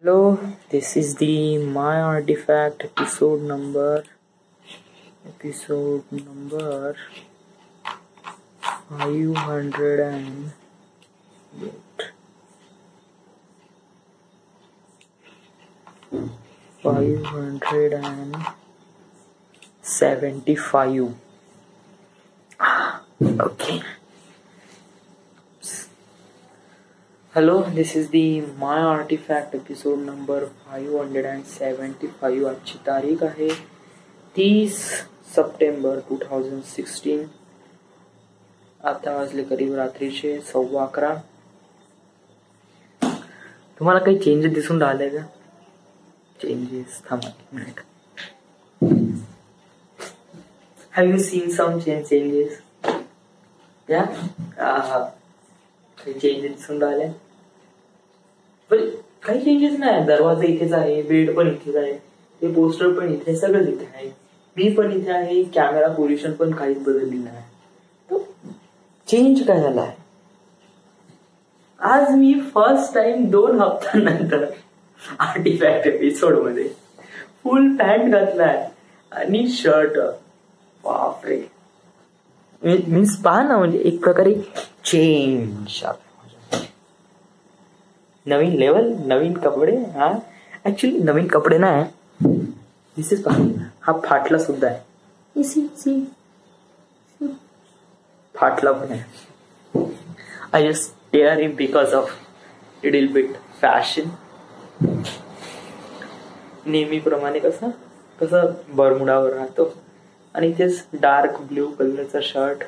Hello, this is the My Artifact episode number 500 and wait, 575. Okay. Hello, this is the My Artifact episode number 575. आजची तारीख आहे 30 September 2016. आता वाजले करीब रात्रीचे 11:15. तुम्हाला काही चेंजेस दिसून राहिले का? चेंजेस थांबा एक minute. Have you seen some changes? Yeah? काही चेंजेस दिसून राहिले? काही चेंजेस नाही. दरवाजा इथेच आहे, बेड पण इथेच आहे, ते पोस्टर पण इथे, सगळंच इथे आहे, मी पण इथे आहे, कॅमेरा पोझिशन पण काहीच बदलली नाही. तो चेंज काय झाला आहे? आज मी फर्स्ट टाइम 2 हप्त्यानंतर आर्टिफॅक्ट एपिसोड मध्ये फुल पॅन्ट घातलाय आणि शर्ट. बापरे, मीन्स पहा ना, म्हणजे एक प्रकारे चेंज. नवीन लेवल, नवीन कपडे. हा ऍक्च्युली नवीन कपडे नाही, दिस इज पहा, हा फाटला सुद्धा आहे. फाटला पण आहे. I just tear it because of little bit fashion. नेहमीप्रमाणे कसं बरमुडावर राहतो आणि तेच डार्क ब्ल्यू कलरचा शर्ट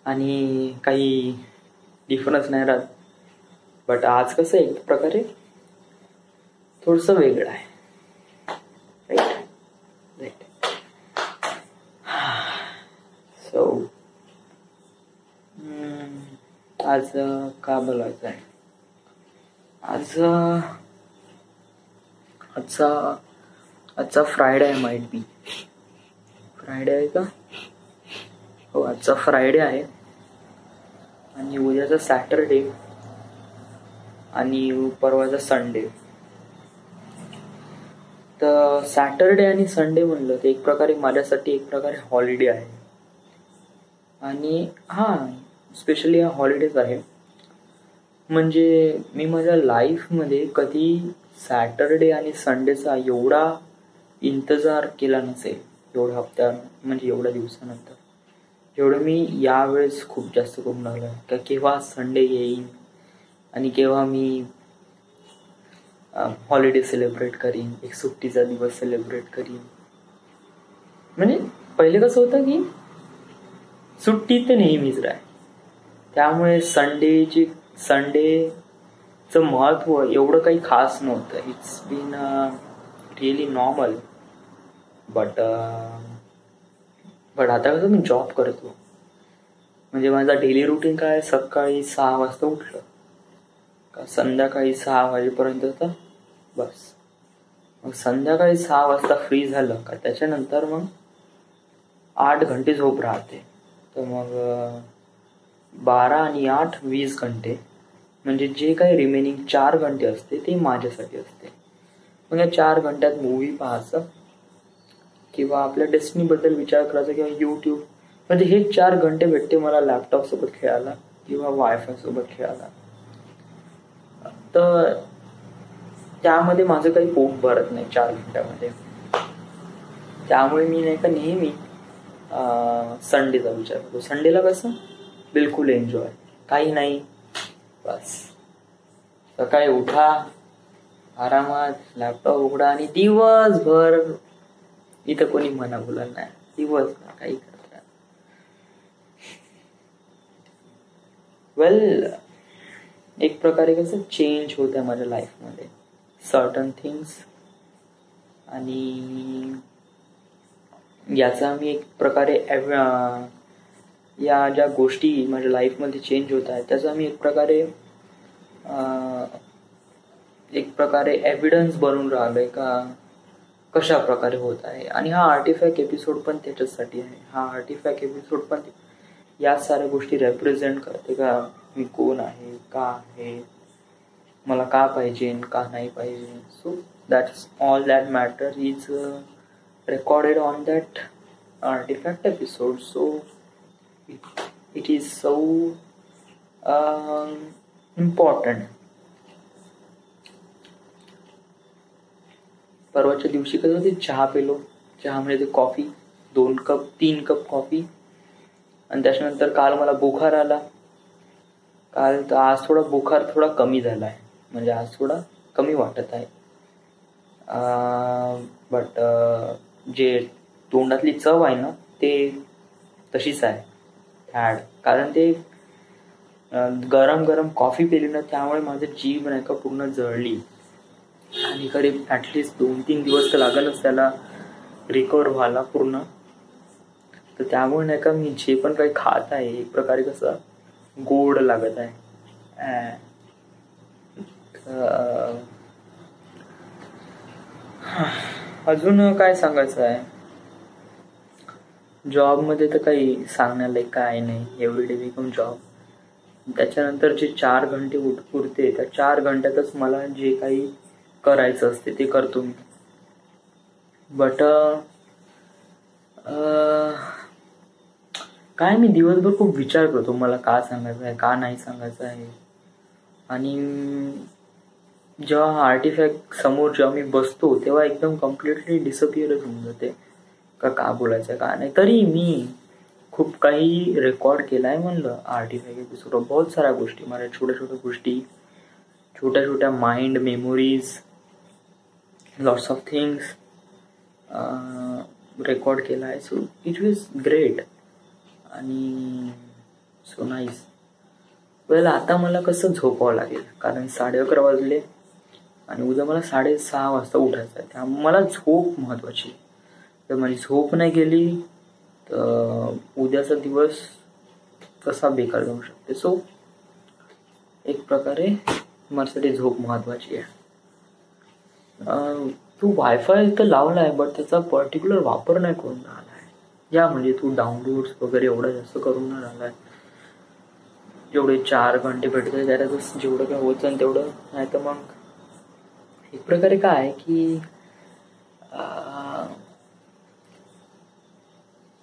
आणि काही डिफरन्स नाही राहत. बट आज कसं एक प्रकारे थोडस वेगळं आहे. राईट. सो आज का बोलायचं आहे? आजचा फ्रायडे आहे. माइट बी फ्रायडे आहे का? हो, आजचा फ्रायडे आहे आणि उद्याचा सॅटरडे आणि परवाचा संडे. तर सॅटरडे आणि संडे म्हणलं तर एक प्रकारे माझ्यासाठी एक प्रकारे हॉलिडे आहे. आणि स्पेशली हा हॉलिडेज आहे. म्हणजे मी माझ्या लाईफमध्ये कधी सॅटरडे आणि संडेचा एवढा इंतजार केला नसेल, एवढ्या म्हणजे एवढ्या दिवसानंतर, जेवढं मी यावेळेस खूप जास्त करून लागलं का केव्हा संडे येईल आणि केव्हा मी हॉलिडे सेलिब्रेट करीन, एक सुट्टीचा दिवस सेलिब्रेट करीन. म्हणजे पहिले कसं होतं की सुट्टी तर नेहमीच राह, त्यामुळे संडेचं महत्व एवढं काही खास नव्हतं. It's been really normal. But आता कसं मी जॉब करतो, म्हणजे माझा डेली रुटीन काय, सकाळी 6 वाजता उठलं का संध्याकाळी 6 वाजेपर्यंत तर बस. मग संध्याकाळी 6 वाजता फ्री झालं का त्याच्यानंतर मग 8 घंटे झोप राहते. तर मग 12 आणि 8 20 घंटे, म्हणजे जे काही रिमेनिंग 4 घंटे असते ते माझ्यासाठी असते. मग या 4 घंट्यात मूवी पाहायचं किंवा आपल्या डेस्टिनी बद्दल विचार करायचा किंवा युट्यूब. म्हणजे हे 4 घंटे भेटते मला लॅपटॉप सोबत खेळायला किंवा वायफाय सोबत खेळायला. तर त्यामध्ये माझं काही पोट भरत नाही 4 घंट्यामध्ये. त्यामुळे मी नाही का नेहमी संडेचा विचार करतो. संडेला कसं बिलकुल एन्जॉय, काही नाही, बस सकाळी उठा, आरामात लॅपटॉप उघडा आणि दिवसभर इथं कोणी मना बोलायला नाही, दिवसभर काही करत राहा. वेल, एक प्रकारे कसं चेंज होत आहे माझ्या लाईफमध्ये सर्टन थिंग्स. आणि याचा मी एक प्रकारे या ज्या गोष्टी माझ्या लाईफमध्ये चेंज होत आहेत त्याचा मी एक प्रकारे एव्हिडन्स बनवून राहिलोय का कशा प्रकारे होत आहे. आणि हा आर्टिफॅक्ट एपिसोड पण त्याच्यासाठी आहे. हा आर्टिफॅक्ट एपिसोड पण या साऱ्या गोष्टी रेप्रेझेंट करते का मी कोण आहे, का आहे, मला का पाहिजे का नाही पाहिजे. So that's all that matter is recorded on that artefact episode. So it is so important. परवाच्या दिवशी कसं ते चहा पेलो. चहा म्हणजे ते कॉफी 3 कप कॉफी. आणि त्याच्यानंतर काल मला बुखार आला. आज थोडा बुखार थोडा कमी झाला आहे. म्हणजे आज थोडा कमी वाटत आहे. बट जे तोंडातली चव आहे ना ते तशीच आहे. कारण ते गरम गरम कॉफी पिली ना त्यामुळे माझं जीभ नाही का पूर्ण जळली. आणि करीब ॲटलिस्ट 2-3 दिवस तर लागेलच त्याला रिकवर व्हायला पूर्ण. तर त्यामुळे नाही का मी जे पण काही खात आहे एक प्रकारे कसं गोड लागत आहे. अजून काय सांगायचं आहे. जॉबमध्ये तर काही सांगण्याला काय नाही. Everyday become job. त्याच्यानंतर जे 4 घंटे उरते त्या 4 घंट्यातच मला जे काही करायचं असते ते करतो मी. बट काय मी दिवसभर खूप विचार करतो मला का सांगायचं आहे का नाही सांगायचं आहे. आणि जेव्हा आर्टिफॅक्ट समोर जेव्हा मी बसतो तेव्हा एकदम कम्प्लिटली डिसअपिअरच होऊन जाते का बोलायचं का नाही. तरी मी खूप काही रेकॉर्ड केलाय म्हणलं आर्टिफॅक्ट एपिसोड. बहुत साऱ्या गोष्टी माझ्या छोट्या गोष्टी छोट्या mind memories lots of things record केला आहे. सो इट वॉज ग्रेट आणि सो नाईस. वेल आता मला कसं झोपावं लागेल कारण 11:30 वाजले आणि उद्या मला 6:30 वाजता उठायचं आहे. त्यामुळे मला झोप महत्वाची. तर माझी झोप नाही गेली तर उद्याचा दिवस कसा बेकार जाऊ शकते. सो एक प्रकारे माझ्यासाठी झोप महत्वाची आहे. तू वायफाय तर लावला आहे बट त्याचा पर्टिक्युलर वापर नाही करून राहिला आहे. या म्हणजे तू डाउनलोड्स वगैरे एवढं जास्त करून नाही राहिला आहे. जेवढे 4 घंटे भेटते त्याच्यातच जेवढं काय होतं तेवढं. नाही तर मग एक प्रकारे काय आहे की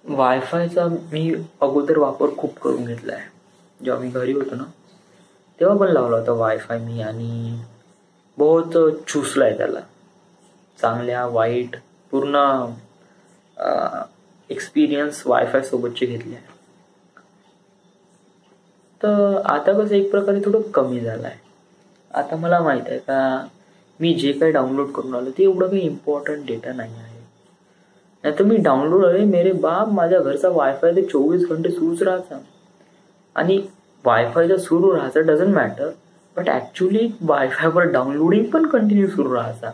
वायफायचा मी अगोदर वापर खूप करून घेतला आहे. जेव्हा मी घरी होतो ना तेव्हा पण लावला होता वायफाय मी आणि बहुत चुसलाय त्याला. चांगल्या वाईट पूर्ण एक्सपिरियन्स वायफाय सोबतचे घेतले आहे. तर आता कसं एक प्रकारे थोडं कमी झालं आहे. आता मला माहित आहे का मी जे काही डाउनलोड करून आलो ते एवढं काही इम्पॉर्टंट डेटा नाही आहे. नाही तर मी डाउनलोड अरे मेरे बाप माझ्या घरचा वायफाय ते 24 घंटे सुरूच राहायचा. आणि वायफाय जर सुरू राहायचा डझंट मॅटर बट ॲक्च्युली वायफायवर डाउनलोडिंग पण कंटिन्यू सुरू राहायचा.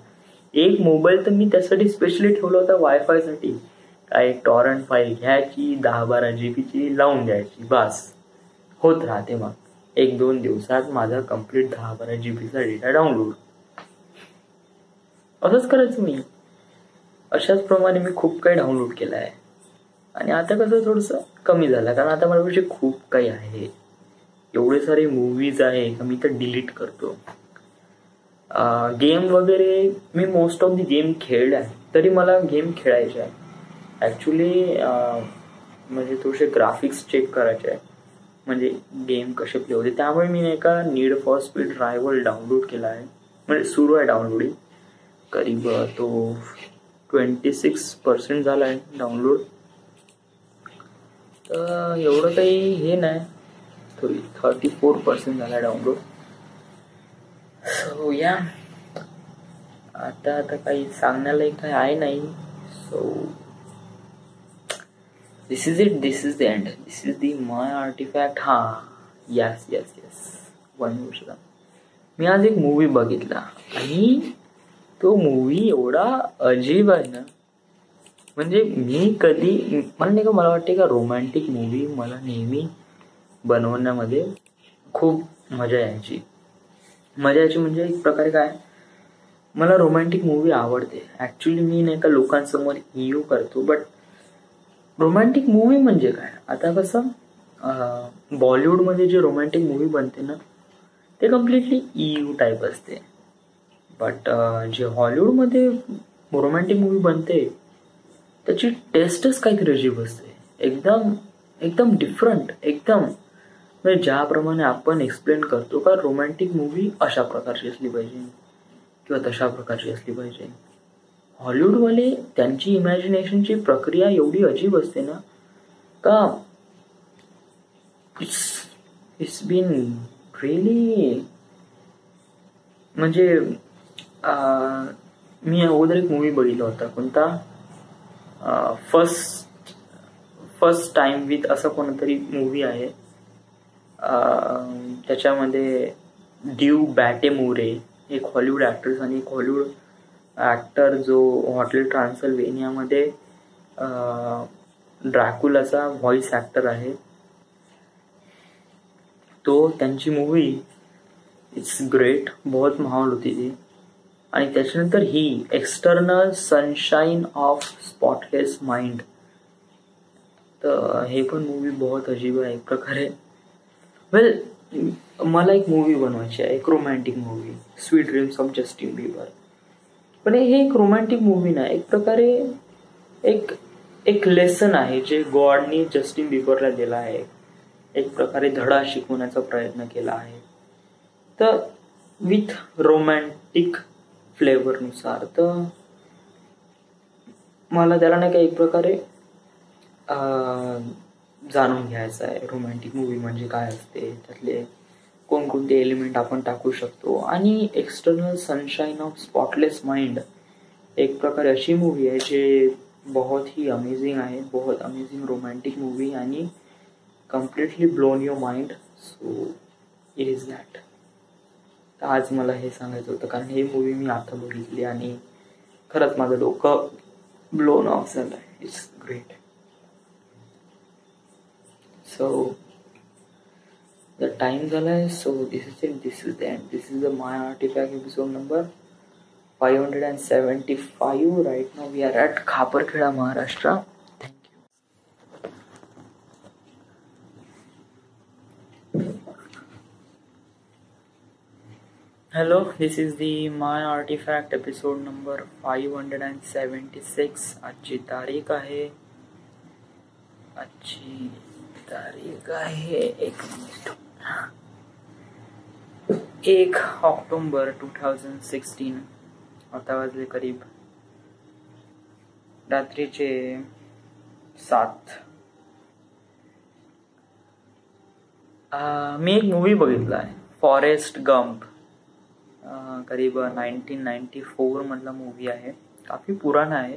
एक मोबाईल तर मी त्यासाठी स्पेशली ठेवला होता वायफायसाठी. काय एक टॉरंट फाईल घ्यायची 10-12 GB लावून द्यायची बस होत राहते. मग 1-2 दिवसात माझा कम्प्लीट 10-12 GB डेटा डाउनलोड. असंच करायचं मी. अशाच प्रमाणे मी खूप काही डाउनलोड केलं आहे. आणि आता कसं थोडंसं कमी झालं कारण आता माझ्यापाशी खूप काही आहे. एवढे सारे मूवीज आहे का मी तर डिलीट करतो. गेम वगैरे मी मोस्ट ऑफ दी गेम खेळले आहे. तरी मला गेम खेळायचे आहे ॲक्च्युली. म्हणजे थोडेसे ग्राफिक्स चेक करायचे आहे म्हणजे गेम कसे प्ले होते. त्यामुळे मी नाही का नीड फॉर स्पीड रायव्हल डाउनलोड केला आहे. म्हणजे सुरू आहे डाउनलोडिंग. करीब तो 26% झाला आहे डाउनलोड. तर एवढं काही हे नाही. 34% झाला आहे डाउनलोड. सो या आता काही सांगण्याला काही आहे नाही. So this is it. This is the end. This is the my artefact. Yes one गोष्ट. मी आज एक मूवी बघितला आणि तो मूवी एवढा अजीब आहे ना. म्हणजे मी कधी मला नाही का मला वाटते का रोमॅन्टिक मूवी मला नेहमी बनवण्यामध्ये खूप मजा यायची. म्हणजे एक प्रकारे काय मला रोमॅन्टिक मूवी आवडते. ॲक्च्युली मी नाही का लोकांसमोर इयो करतो बट रोमॅन्टिक मूवी म्हणजे काय. आता कसं बॉलिवूडमध्ये जे रोमॅन्टिक मूवी बनते ना ते कम्प्लिटली EU टाईप असते. बट जे हॉलिवूडमध्ये रोमॅन्टिक मूवी बनते त्याची टेस्टच काहीतरी अजीब असते. एकदम एकदम डिफरंट. एकदम म्हणजे ज्याप्रमाणे आपण एक्सप्लेन करतो का रोमॅन्टिक मूवी अशा प्रकारची असली पाहिजे किंवा तशा प्रकारची असली पाहिजे, हॉलिवूडवाले त्यांची इमॅजिनेशनची प्रक्रिया एवढी अजीब असते ना का इट्स बीन रिअली. म्हणजे मी अगोदर एक मूवी बघितला होता, कोणता, फर्स्ट टाइम विथ असं कोणतरी मूवी आहे. त्याच्यामध्ये ड्यू बॅटेमोरे एक हॉलिवूड ॲक्ट्रेस आणि एक हॉलिवूड ॲक्टर जो हॉटेल ट्रान्सल्व्हेनियामध्ये ड्रॅक्युलाचा व्हॉइस ॲक्टर आहे. तो त्यांची मूवी इट्स ग्रेट, बहुत महान होती ती. आणि त्याच्यानंतर ही external sunshine of spotless mind, तर हे पण मूवी बहुत अजीब आहे एक प्रकारे. वेल, मला एक मूवी बनवायची आहे, एक romantic movie, sweet dreams of Justin Bieber. पण हे एक रोमॅन्टिक मूवी नाही, एक प्रकारे एक लेसन आहे जे गॉडनी जस्टिन बिबरला दिला आहे. एक प्रकारे धडा शिकवण्याचा प्रयत्न केला आहे, तर विथ रोमॅन्टिक फ्लेवरनुसार. तर मला त्याला नाही का एक प्रकारे जाणून घ्यायचं आहे रोमॅन्टिक मूवी म्हणजे काय असते, त्यातले कोणकोणते एलिमेंट आपण टाकू शकतो. आणि external sunshine of spotless mind एक प्रकारे अशी मूवी आहे जे बहुत ही अमेझिंग आहे, बहुत अमेझिंग रोमॅन्टिक मूवी आणि completely blown your mind. So it is that. आज मला हे सांगायचं होतं कारण ही मूवी मी आता बघितली आणि खरंच माझं डोकं ब्लोन ऑफ झालं आहे. It's great. So the time झालाय. So this is the end. This is the my artifact episode number 575. Right now we are at Khaparkheda, Maharashtra. Hello, this is the My Artifact episode number 576. आजची तारीख आहे 1 October 2016. आता वाजले करीब रात्रीचे 7. मी एक movie बघितला आहे, फॉरेस्ट गंप. करीब 1994 मधला मूवी आहे, काफी पुराणा आहे.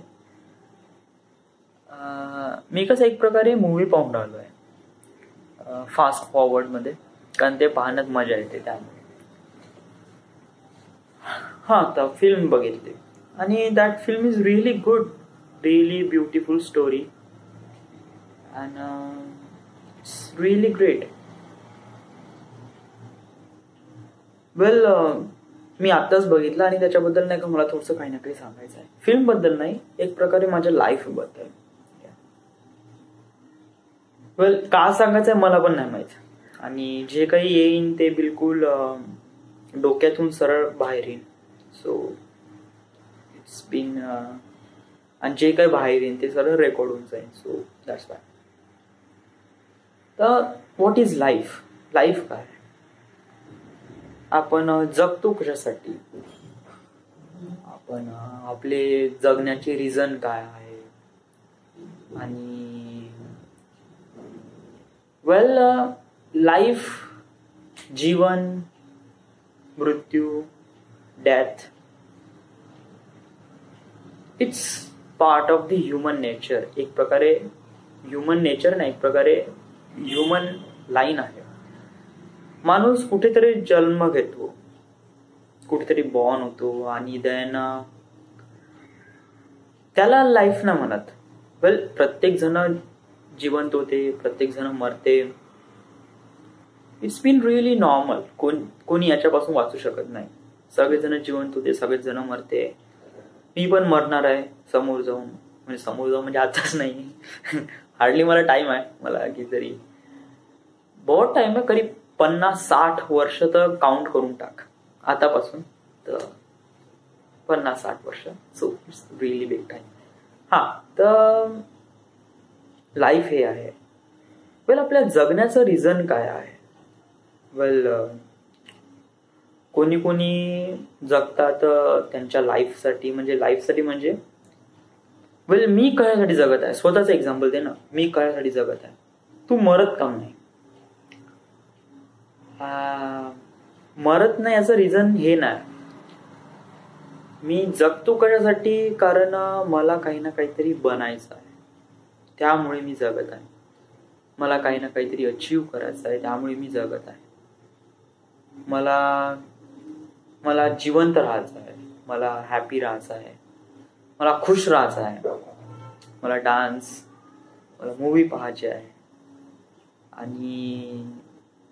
मी कसं एक प्रकारे मूवी पाहून राहिलो आहे फास्ट फॉरवर्ड मध्ये, कारण ते पाहण्यात मजा येते त्यामुळे. तर फिल्म बघितली आणि that film is really good, really beautiful story and it's really great. Well, मी आत्ताच बघितलं आणि त्याच्याबद्दल नाही का मला थोडंसं काही ना काही सांगायचं आहे. फिल्म बद्दल नाही, एक प्रकारे माझ्या लाईफ बद्दल. वेल, का सांगायचं आहे मला पण नाही माहित आणि जे काही येईन ते बिलकुल डोक्यातून सरळ बाहेर येईन. सो इट्स बीन आणि जे काही बाहेर येईन ते सरळ रेकॉर्ड होऊन जाईल. So that's why. तर व्हॉट इज लाईफ? लाईफ काय? आपण जगतो कशासाठी? आपण आपले जगण्याचे रिझन काय आहे? आणि वेल, लाईफ, जीवन, मृत्यू, death, it's part of the human nature. एक प्रकारे ह्युमन नेचर नाही, एक प्रकारे ह्युमन लाईन आहे. माणूस कुठेतरी जन्म घेतो, कुठेतरी बॉर्न होतो आणि देन त्याला लाईफ ना म्हणत. वेल, प्रत्येक जण जिवंत होते, प्रत्येक जण मरते. It's been really normal. कोणी याच्यापासून वाचू शकत नाही. सगळेजण जिवंत होते, सगळेच जण मरते. मी पण मरणार आहे समोर जाऊन. म्हणजे आताच नाही, हार्डली मला टाइम आहे, मला की तरी बहुत टाइम आहे, करीब 50-60 वर्ष तर काउंट करून टाक आतापासून, तर 50-60 वर्ष. So it's really big time. तर लाईफ हे आहे. वेल, आपल्या जगण्याचं रिझन काय आहे? वेल, कोणी कोणी जगतात त्यांच्या लाईफसाठी म्हणजे वेल, मी कशासाठी जगत आहे, स्वतःच एक्झाम्पल दे ना. मी कशासाठी जगत आहे? तू मरत का नाही? मरत नाही याचं रिझन हे नाही. मी जगतो कशासाठी? कारण मला काही ना काहीतरी बनायचं आहे, त्यामुळे मी जगत आहे. मला काही ना काहीतरी अचीव करायचं आहे, त्यामुळे मी जगत आहे. मला जिवंत राहायचं आहे, मला हॅपी राहायचं आहे, मला खुश राहायचं आहे, मला डान्स, मला मूवी पाहायचे आहे, आणि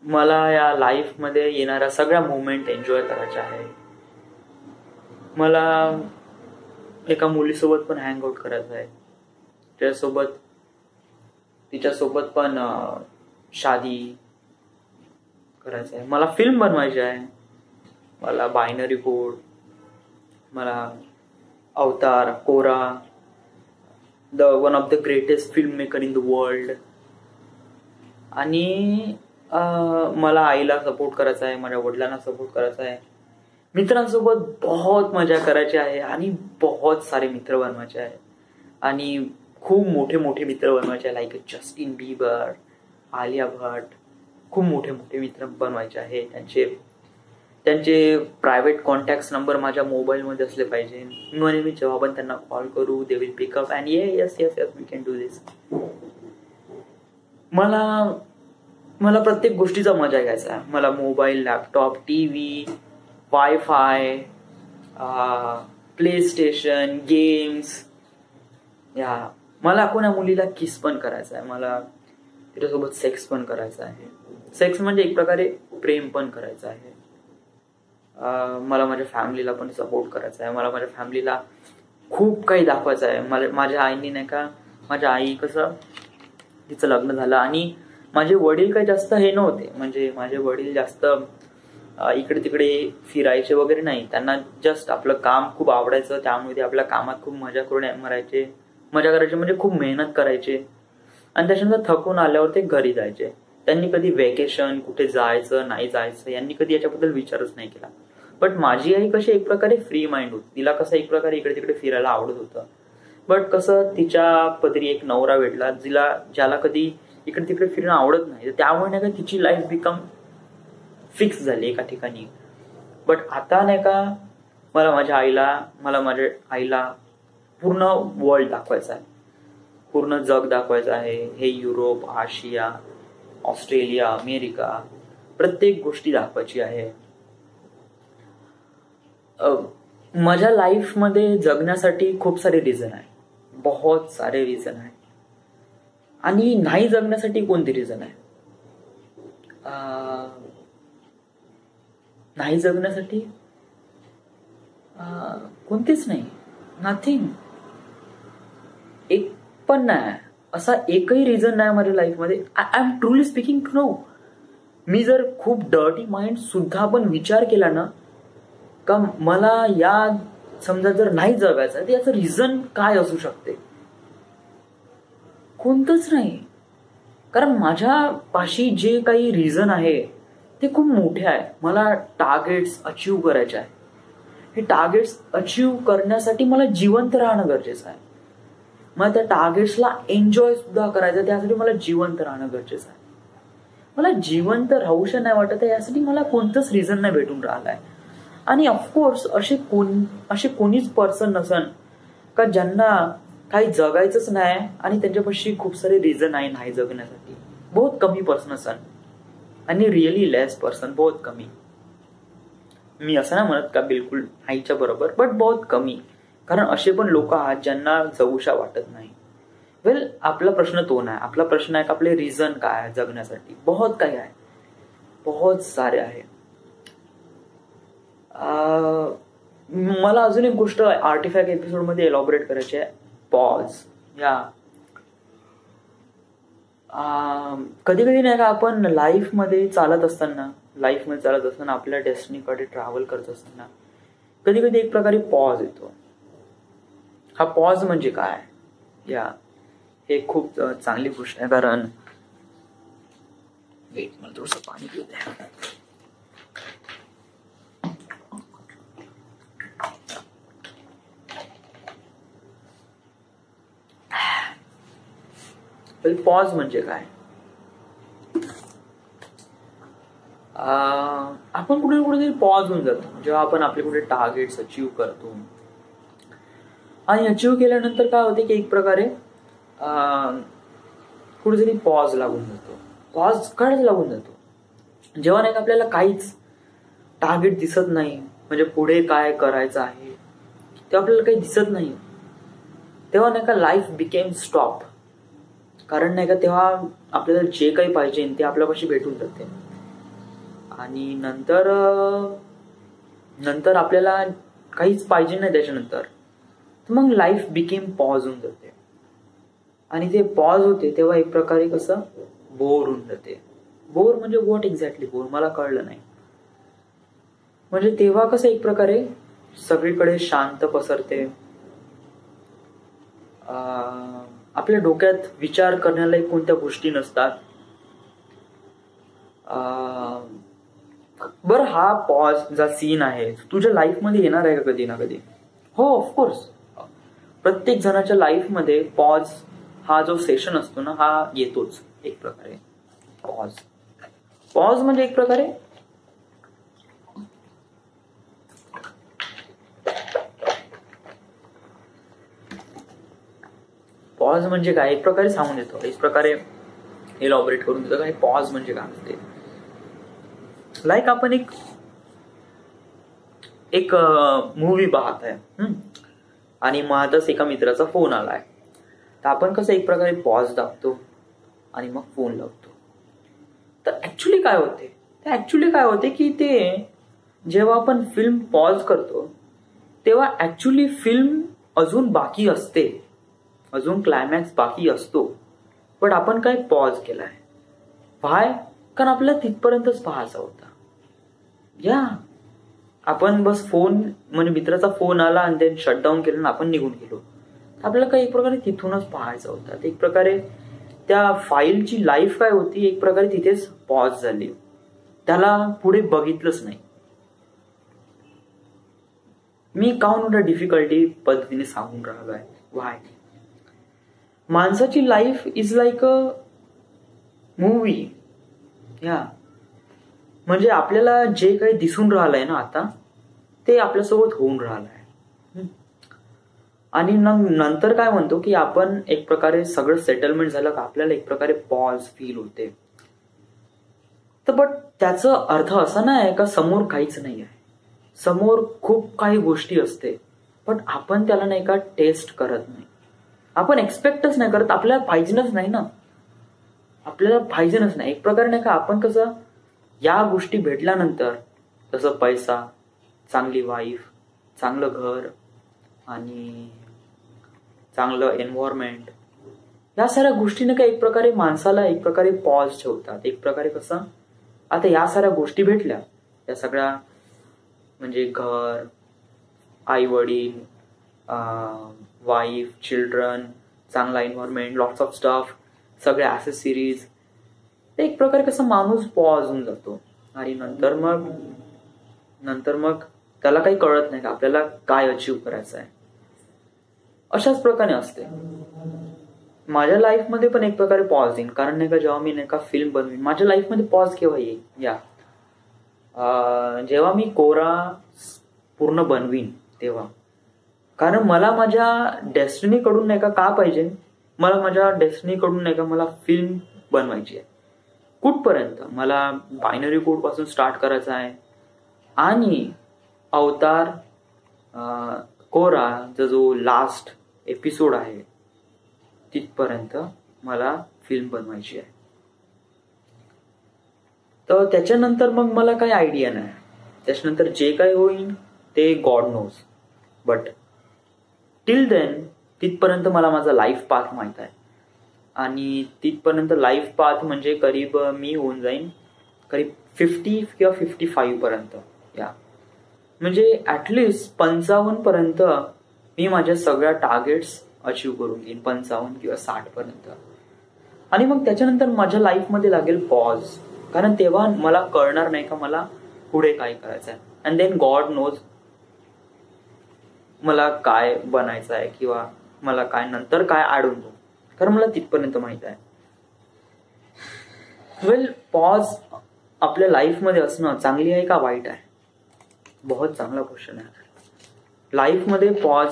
मला या लाईफमध्ये येणाऱ्या सगळ्या मोमेंट एन्जॉय करायच्या आहे. मला एका मुलीसोबत पण हँग आउट करायचं आहे, तिच्यासोबत पण शादी करायचं आहे. मला फिल्म बनवायची आहे, मला बायनरी कोड, मला अवतार, कोरा, one of the greatest film maker in the world. आणि मला आईला सपोर्ट करायचा आहे, माझ्या वडिलांना सपोर्ट करायचा आहे, मित्रांसोबत बहुत मजा करायची आहे, आणि बहुत सारे मित्र बनवायचे आहे, आणि खूप मोठे मोठे मित्र बनवायचे आहे, like Justin Bieber, Alia Bhatt. खूप मोठे मोठे मित्र बनवायचे आहे. त्यांचे प्रायव्हेट कॉन्टॅक्ट नंबर माझ्या मोबाईलमध्ये असले पाहिजे. मी जेव्हा पण त्यांना कॉल करू, they will pick up and yes we can do this. मला प्रत्येक गोष्टीचा मजा घ्यायचा आहे. मला mobile, laptop, TV, wifi, play station, games, मला कोणा मुलीला किस पण करायचा आहे, मला तिच्यासोबत सेक्स पण करायचा आहे. सेक्स म्हणजे एक प्रकारे प्रेम पण करायचं आहे. मला माझ्या फॅमिलीला पण सपोर्ट करायचा आहे. मला माझ्या फॅमिलीला खूप काही दाखवायचं आहे. माझ्या आईने नाही का, माझ्या आई कसं तिचं लग्न झालं, आणि माझे वडील काही जास्त हे नव्हते, म्हणजे माझे वडील जास्त इकडे तिकडे फिरायचे वगैरे नाही. त्यांना जस्ट आपलं काम खूप आवडायचं, त्यामुळे ते आपल्या कामात खूप मजा करायचे म्हणजे खूप मेहनत करायचे, आणि त्याच्यानंतर थकून आल्यावर ते घरी जायचे. त्यांनी कधी वेकेशन, कुठे जायचं नाही जायचं, यांनी कधी याच्याबद्दल विचारच नाही केला. बट माझी आई कशी एक प्रकारे फ्री माइंड होती, तिला कसं एक प्रकारे इकडे तिकडे फिरायला आवडत होतं. बट कसं तिच्या पदरी एक नवरा भेटला ज्याला कधी इकडे तिकडे फिरणं आवडत नाही, त्यामुळे नाही का तिची लाईफ बिकम फिक्स झाली एका ठिकाणी. बट आता नाही का मला माझ्या आईला पूर्ण वर्ल्ड दाखवायचं आहे, पूर्ण जग दाखवायचं आहे. हे युरोप, आशिया, ऑस्ट्रेलिया, अमेरिका, प्रत्येक गोष्टी दाखवायची आहे. माझ्या लाईफमध्ये जगण्यासाठी खूप सारे रिझन आहे, बहुत सारे रिझन आहे. आणि नाही जगण्यासाठी कोणते रिझन आहे? नाही जगण्यासाठी कोणतेच नाही, नथिंग. एक पण नाही, असा एकही रिझन नाही माझ्या लाईफमध्ये. I am truly speaking to know. मी जर खूप डर्टी माइंड सुद्धा पण विचार केला ना, का मला समजा जर नाही जगायचं तर याचं रिझन काय असू शकते, कोणतंच नाही. कारण माझ्या पाशी जे काही रिझन आहे ते खूप मोठे आहे. मला टार्गेट्स अचीव करायचे आहे. हे टार्गेट्स अचीव करण्यासाठी मला जिवंत राहणं गरजेचं आहे. मला त्या टार्गेट्सला एन्जॉय सुद्धा करायचं, त्यासाठी मला जिवंत राहणं गरजेचं आहे. मला जिवंत राहूशा नाही वाटत आहे, यासाठी मला कोणतंच रिझन नाही भेटून राहिलाय. आणि ऑफकोर्स असे कोणीच पर्सन नसन का ज्यांना काही जगायचंच नाही आणि त्यांच्यापाशी खूप सारे रिझन आहे नाही जगण्यासाठी. बहुत कमी पर्सन असन, आणि रिअली लेस पर्सन, बहुत कमी. मी असं नाही म्हणत का बिलकुल आईच्या बरोबर, बट बहुत कमी. कारण असे पण लोक आहेत ज्यांना जगूशा वाटत नाही. वेल, आपला प्रश्न तो नाही. आपला प्रश्न आहे का आपले रिझन काय आहे जगण्यासाठी. बहुत काही आहे, बहुत सारे आहे. मला अजून एक गोष्ट आर्टिफॅक्ट एपिसोड मध्ये एलॉबरेट करायची आहे. पॉज. कधी कधी नाही का आपण लाईफमध्ये चालत असताना आपल्या डेस्टिनीकडे ट्रॅव्हल करत असताना कधी कधी एक प्रकारे पॉज येतो. हा पॉज म्हणजे काय हे खूप चांगली गोष्ट आहे. कारण मला थोडंसं पाणी पिऊ द्या. पॉज म्हणजे काय? आपण कुठे कुठेतरी पॉज होऊन जातो जेव्हा आपण आपले कुठे टार्गेट्स अचीव्ह करतो. आणि अचीव्ह केल्यानंतर काय होते की एक प्रकारे कुठेतरी पॉज लागून जातो. पॉज काढच लागून जातो जेव्हा नाही का आपल्याला काहीच टार्गेट दिसत नाही, म्हणजे पुढे काय करायचं आहे तेव्हा आपल्याला काही दिसत नाही. तेव्हा नाही का लाईफ बिकेम स्टॉप. कारण नाही का तेव्हा आपल्याला जे काही पाहिजे ते आपल्यापाशी भेटून जाते. आणि नंतर आपल्याला काहीच पाहिजे नाही त्याच्यानंतर, तर मग लाईफ बिकेम पॉज होऊन जाते. आणि ते पॉज होते तेव्हा एक प्रकारे कसं बोर होऊन जाते. बोर म्हणजे व्हॉट एक्झॅक्टली बोर मला कळलं नाही. म्हणजे तेव्हा कसं एक प्रकारे सगळीकडे शांत पसरते. आपल्या डोक्यात विचार करण्याला कोणत्या गोष्टी नसतात. बरं, हा पॉज जा सीन आहे तुझ्या लाईफमध्ये येणार आहे का कधी ना कधी? हो, ऑफकोर्स. प्रत्येक जणाच्या लाईफमध्ये पॉज हा जो सेशन असतो ना हा येतोच एक प्रकारे. पॉज म्हणजे एक प्रकारे पॉज म्हणजे काय एक प्रकारे सांगून देतो, एक प्रकारे एलॉबरेट करून देतो. काय पॉज म्हणजे काय असते? लाईक आपण एक मूवी पाहत आहे आणि माझाच एका मित्राचा फोन आलाय, तर आपण कसं एक प्रकारे पॉज दाबतो आणि मग फोन लावतो. तर ऍक्च्युली काय होते की ते जेव्हा आपण फिल्म पॉज करतो तेव्हा ऍक्च्युली फिल्म अजून बाकी असते, अजून क्लायमॅक्स बाकी असतो, पण आपण काय पॉज केलाय. कारण आपल्याला तिथपर्यंतच पाहायचा होता. आपण बस फोन म्हणजे मित्राचा फोन आला आणि ते शटडाऊन केलं आणि आपण निघून गेलो. आपल्याला काही एक प्रकारे तिथूनच पाहायचं होतं. एक प्रकारे त्या फाईलची लाईफ काय होती एक प्रकारे तिथेच पॉज झाली, त्याला पुढे बघितलंच नाही. मी काहून डिफिकल्टी पद्धतीने सांगून राहिलोय. माणसाची life is like a movie. म्हणजे आपल्याला जे काही दिसून राहिलंय ना आता ते आपल्यासोबत होऊन राहिलंय. आणि नंतर काय म्हणतो की आपण एक प्रकारे सगळं सेटलमेंट झालं का आपल्याला एक प्रकारे पॉज फील होते. तर बट त्याचा अर्थ असा नाही का समोर काहीच नाही आहे, समोर खूप काही गोष्टी असते, पण आपण त्याला नाही का टेस्ट करत नाही, आपण एक्सपेक्टच नाही करत. आपल्याला पाहिजेच नाही ना, आपल्याला पाहिजेच नाही. एक प्रकारे नाही का आपण कसं या गोष्टी भेटल्यानंतर तसं पैसा, चांगली वाईफ, चांगलं घर आणि चांगलं एन्व्हायरमेंट, या साऱ्या गोष्टीने काय एक प्रकारे माणसाला एक प्रकारे पॉज ठेवतात. एक प्रकारे कसं आता या साऱ्या गोष्टी भेटल्या, या सगळ्या म्हणजे घर, आई वडील, वाईफ, चिल्ड्रन, चांगला एन्व्हायरमेंट, लॉट्स ऑफ स्टफ, सगळे ॲसेसरीज, ते एक प्रकारे कसं माणूस पॉज होऊन जातो. आणि नंतर मग त्याला काही कळत नाही का आपल्याला काय अचीव्ह करायचं आहे. अशाच प्रकारे असते माझ्या लाईफमध्ये पण एक प्रकारे पॉज येईल. कारण नाही का जेव्हा मी नाही का फिल्म बनवीन माझ्या लाईफमध्ये पॉज केव्हा येईल जेव्हा मी कोरा पूर्ण बनवीन तेव्हा. कारण मला माझ्या डेस्टिनीकडून नाही का पाहिजे, मला माझ्या डेस्टिनीकडून नाही का मला फिल्म बनवायची आहे. कुठपर्यंत मला बायनरी कोड पासून स्टार्ट करायचा आहे आणि अवतार कोराचा जो लास्ट एपिसोड आहे तिथपर्यंत मला फिल्म बनवायची आहे. तर त्याच्यानंतर मग मला काही आयडिया नाही, त्याच्यानंतर जे काही होईल ते God knows. But till then तिथपर्यंत मला माझा लाईफ पाथ माहित आहे. आणि तिथपर्यंत लाईफ पाथ म्हणजे करीब मी होऊन जाईन करीब 50 किंवा 55 पर्यंत. या म्हणजे ॲटलिस्ट 55 पर्यंत मी माझ्या सगळ्या टार्गेट्स अचीव्ह करून घेईन, 55 किंवा 60 पर्यंत. आणि मग त्याच्यानंतर माझ्या लाईफमध्ये लागेल पॉज, कारण तेव्हा मला कळणार नाही का मला पुढे काय करायचं आहे. अँड देन गॉड नोज मला काय बनायचं आहे किंवा मला काय नंतर काय आढळून जाऊ, कारण मला तिथपर्यंत माहित आहे. वेल, पॉज आपल्या लाईफमध्ये असणं चांगली आहे का वाईट आहे? बहुत चांगला क्वेश्चन आहे. लाईफमध्ये पॉज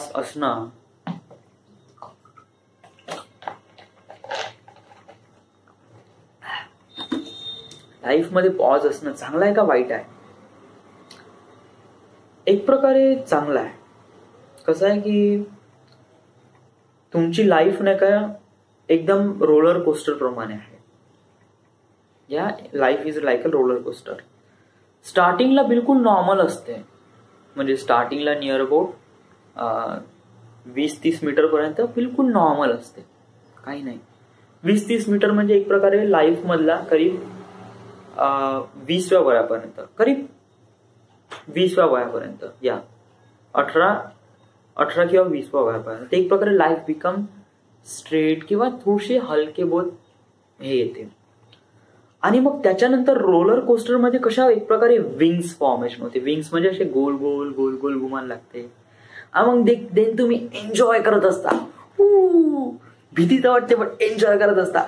असणं चांगलं आहे का वाईट आहे? एक प्रकारे चांगला आहे. कसं आहे की तुमची लाईफ नाही का एकदम रोलर कोस्टर प्रमाणे आहे. या life is like a roller coaster. स्टार्टिंगला बिलकुल नॉर्मल असते, म्हणजे स्टार्टिंगला नियर अबाउट 20-30 मीटर पर्यंत बिलकुल नॉर्मल असते, काही नाही. 20-30 मीटर म्हणजे एक प्रकारे लाईफ मधला करीब 20व्या वयापर्यंत, करीब 20व्या वयापर्यंत, या 18 किंवा 20व्या वयापर्यंत एक प्रकारे लाईफ बिकम स्ट्रेट किंवा थोडीशी हलके बोध हे येते. आणि मग त्याच्यानंतर रोलर कोस्टर मध्ये कशा एक प्रकारे विंग्स फॉर्मेशन होते. विंग्स म्हणजे असे गोल गोल गोल गोल घुमान लागते. मग देन तुम्ही एन्जॉय करत असता. भीती तर वाटते पण एन्जॉय करत असता.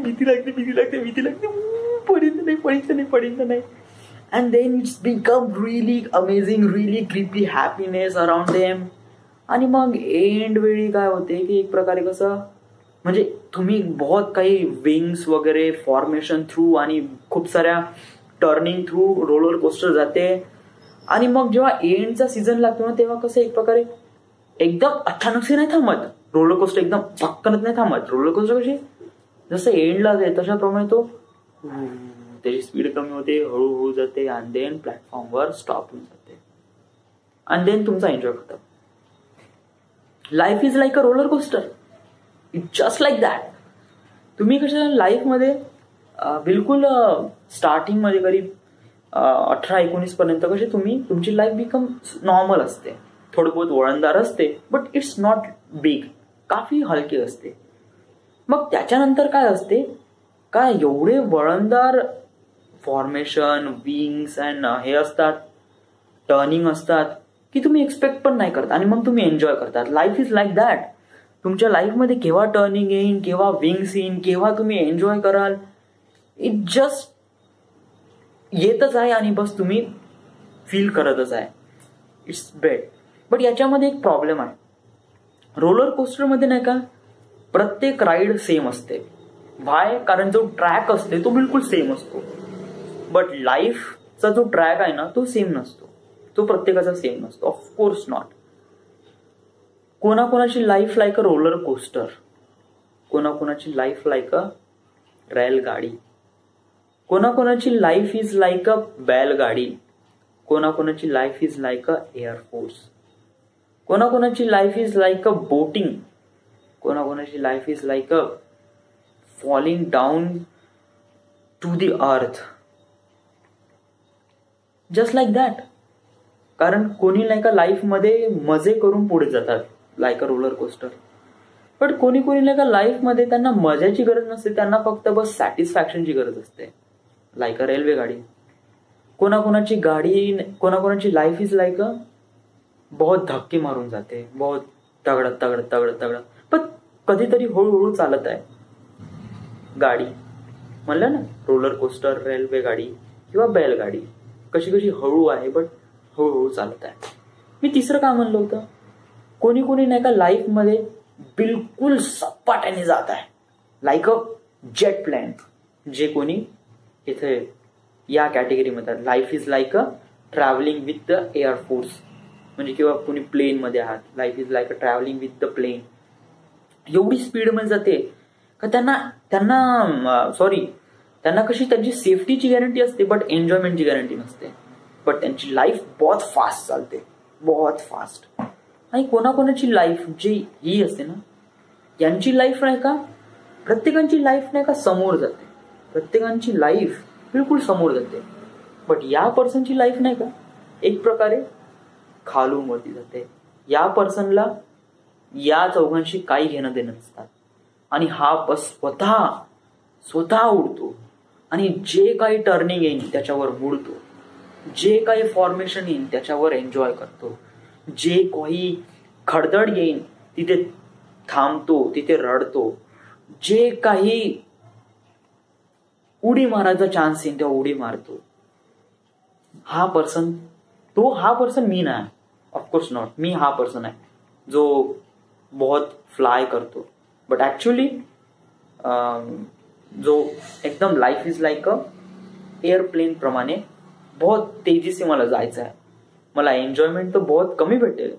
भीती लागते पडीत नाही. And then it's become really amazing, really creepy happiness around them. आणि मग एंड वेळी काय होते की एक प्रकारे कसं म्हणजे तुम्ही बहुत काही विंग्स वगैरे फॉर्मेशन थ्रू आणि खूप साऱ्या टर्निंग थ्रू रोलर कोस्टर जाते. आणि मग जेव्हा एंडचा सीझन लागतो ना तेव्हा कसं एक प्रकारे एकदम अचानक नाही थांबत रोलर कोस्टर, एकदम पक्कनच नाही थांबत. रोलर कोस्टर कशी जसं एंडला जाते तशाप्रमाणे तो त्याची स्पीड कमी होते, हळूहळू जाते आणि देन प्लॅटफॉर्मवर स्टॉप होऊन जाते आणि देन तुमचा एन्जॉय करतो. Life is like a roller coaster, it's just like that. तुम्ही कशा लाईफमध्ये बिलकुल स्टार्टिंग मध्ये करीब 18-19 पर्यंत कशी तुमची लाईफ बिकम नॉर्मल असते, थोडं बहुत वळणदार असते, बट इट्स नॉट बिग, काफी हलकी असते. मग त्याच्यानंतर काय असते, काय एवढे वळणदार फॉर्मेशन, विंग्स अँड हे असतात, टर्निंग असतात की तुम्ही एक्सपेक्ट पण नाही करता आणि मग तुम्ही एन्जॉय करतात. Life is like that. तुमच्या लाईफमध्ये केव्हा टर्निंग येईन, केव्हा विंग्स येईन, केव्हा तुम्ही एन्जॉय कराल, इट जस्ट येतच आहे आणि बस तुम्ही फील करतच आहे. It's bed. बट याच्यामध्ये एक प्रॉब्लेम आहे. रोलर कोस्टरमध्ये नाही का प्रत्येक राईड सेम असते. व्हाय? कारण जो ट्रॅक असते तो बिलकुल सेम असतो. बट लाईफचा जो ट्रॅक आहे ना तो सेम नसतो, तो प्रत्येकाचा सेम नसतो. Of course not. कोणाकोणाची life like a roller coaster, कोणाकोणाची लाईफ लाईक अ रेलगाडी, कोणाकोणाची लाईफ इज लाईक अ बैलगाडी, कोणाकोणाची life is like a air force, कोणाकोणाची life is like a boating, कोणाकोणाची life is like a falling down to the earth. Just like that. कारण कोणी नाही का लाईफमध्ये मजे करून पुढे जातात like a roller coaster, but कोणी नाही का लाईफमध्ये त्यांना मजाची गरज नसते, त्यांना फक्त बस सॅटिस्फॅक्शनची गरज असते लाईक अ रेल्वे गाडी. कोणाकोणाची लाईफ इज लाईक अ बहुत धक्के मारून जाते, बहुत तगडत पण कधीतरी हळूहळू चालत आहे गाडी. म्हणलं ना रोलर कोस्टर, रेल्वे गाडी किंवा बैलगाडी कशी हळू आहे बट हळूहळू चालत आहे. मी तिसरं काय म्हणलं होतं, कोणी नाही का लाईफमध्ये बिलकुल सपाट्याने जात आहे लाईक अ जेट प्लॅन. जे कोणी इथे या कॅटेगरीमध्ये life is like a travelling with the air force, म्हणजे किंवा कोणी प्लेन मध्ये आहात, life is like a travelling with the plane. एवढी स्पीड मध्ये जाते का त्यांना कशी त्यांची सेफ्टीची गॅरंटी असते बट एन्जॉयमेंटची गॅरंटी नसते. बट त्यांची लाईफ बहुत फास्ट चालते, बहुत फास्ट. आणि कोणाकोणाची लाईफ जी ही असते ना, यांची लाईफ नाही का प्रत्येकाची लाईफ नाही का समोर जाते, प्रत्येकाची लाईफ बिलकुल समोर जाते. बट या पर्सनची लाईफ नाही का एक प्रकारे खालून वरती जाते. या पर्सनला या चौघांशी काही घेणं देणं नसतात आणि हा बस स्वतः उडतो आणि जे काही टर्निंग येईल त्याच्यावर बुडतो, जे काही फॉर्मेशन येईल त्याच्यावर एन्जॉय करतो, जे काही खडदड येईल तिथे थांबतो, तिथे रडतो, जे काही उडी मारायचा चान्स येईल तेव्हा उडी मारतो. हा पर्सन मी नाही, ऑफकोर्स नॉट. मी हा पर्सन आहे जो बहुत फ्लाय करतो, बट ऍक्च्युअली जो एकदम life is like a airplane प्रमाणे बहुत तेजी से मला जायचं आहे. मला एन्जॉयमेंट तर बहुत कमी भेटेल,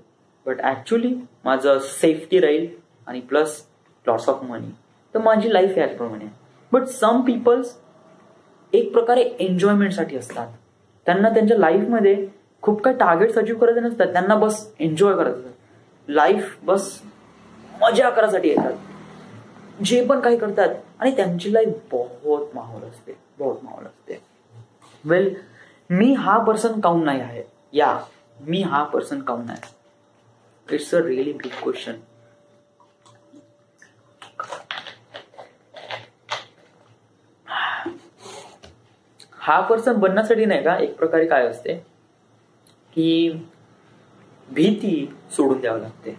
बट ऍक्च्युअली माझं सेफ्टी राहील आणि प्लस लॉट्स ऑफ मनी. तर माझी लाईफ याचप्रमाणे आहे. बट सम पीपल्स एक प्रकारे एन्जॉयमेंटसाठी असतात. त्यांना त्यांच्या लाईफमध्ये खूप काही टार्गेट्स अचीव्ह करायचे नसतात, त्यांना बस एन्जॉय करायचं. लाईफ बस मजा करायसाठी येतात, जे पण काही करतात आणि त्यांची लाईफ बहुत माहोल असते. वेल, मी हा पर्सन काऊन नाही आहे, मी हा पर्सन काऊन नाही. It's a really big question. हा पर्सन बनण्यासाठी नाही का एक प्रकारे काय असते की भीती सोडून द्यावी लागते.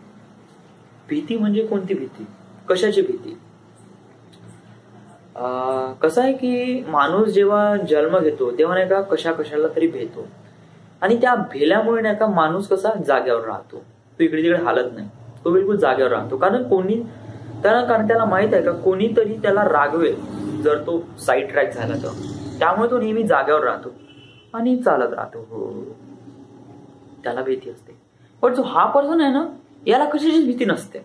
भीती म्हणजे कोणती भीती, कशाची भीती? कसं आहे की माणूस जेव्हा जन्म घेतो तेव्हा नाही का कशाला तरी भेटतो आणि त्या भेल्यामुळे नाही का माणूस कसा जाग्यावर राहतो. तो इकडे तिकडे हालत नाही, तो बिलकुल जाग्यावर राहतो. कारण त्याला माहित आहे का कोणीतरी त्याला रागवेल जर तो साईड ट्रॅक झाला तर. त्यामुळे तो नेहमी जाग्यावर राहतो आणि चालत राहतो. त्याला भीती असते. पण जो हा पर्सन आहे ना, याला कशाचीच भीती नसते,